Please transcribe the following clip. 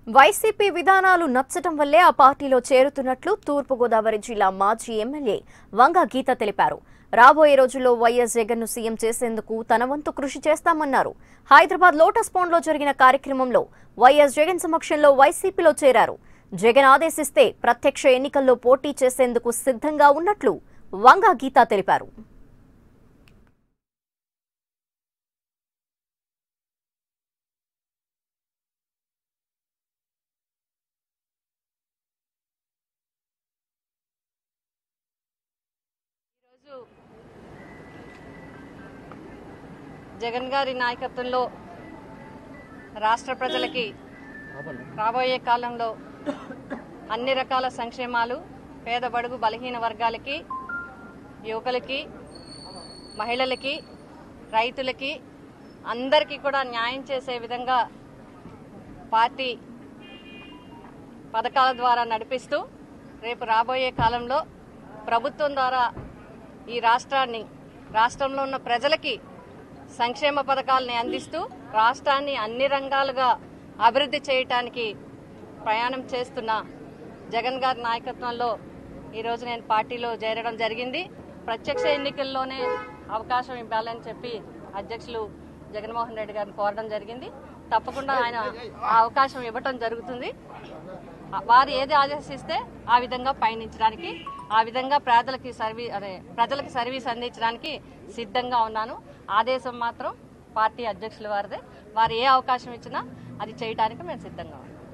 YCP విధానాలు నచ్చటం వల్లే ఆ పార్టీలో చేరుతున్నట్లు తూర్పుగోదావరి జిల్లా మాజీ ఎమ్మెల్యే వంగ గీత తెలిపారు. రాబోయే రోజుల్లో వైఎస్ జగన్ను సీఎం చేసేందుకు తన వంతు కృషి చేస్తామన్నారు. హైదరాబాద్ లోటస్ పాండ్లో జరిగిన కార్యక్రమంలో వైఎస్ జగన్ సమక్షంలో వైసీపీలో చేరారు. జగన్ ఆదేశిస్తే ప్రత్యక్ష ఎన్నికల్లో పోటీ చేసేందుకు సిద్ధంగా ఉన్నట్లు వంగ గీత తెలిపారు. జగన్ గారి నాయకత్వంలో రాష్ట్ర ప్రజలకి రాబోయే కాలంలో అన్ని రకాల సంక్షేమాలు పేద బడుగు బలహీన వర్గాలకి, యువకులకి, మహిళలకి, రైతులకి అందరికీ కూడా న్యాయం చేసే విధంగా పార్టీ పథకాల ద్వారా నడిపిస్తూ రేపు రాబోయే కాలంలో ప్రభుత్వం ద్వారా ఈ రాష్ట్రంలో ఉన్న ప్రజలకి సంక్షేమ పథకాలని అందిస్తూ రాష్ట్రాన్ని అన్ని రంగాలుగా అభివృద్ధి చేయటానికి ప్రయాణం చేస్తున్న జగన్ గారి నాయకత్వంలో ఈరోజు నేను పార్టీలో చేరడం జరిగింది. ప్రత్యక్ష ఎన్నికల్లోనే అవకాశం ఇవ్వాలని చెప్పి అధ్యక్షులు జగన్మోహన్ రెడ్డి గారిని కోరడం జరిగింది. తప్పకుండా ఆయన ఆ అవకాశం ఇవ్వటం జరుగుతుంది. వారు ఏది ఆదేశిస్తే ఆ విధంగా పయనించడానికి, ఆ విధంగా ప్రజలకు సర్వీస్ అందించడానికి సిద్ధంగా ఉన్నాను. ఆదేశం మాత్రం పార్టీ అధ్యక్షుల వారిదే. వారు ఏ అవకాశం ఇచ్చినా అది చేయడానికి మేము సిద్ధంగా ఉన్నాం.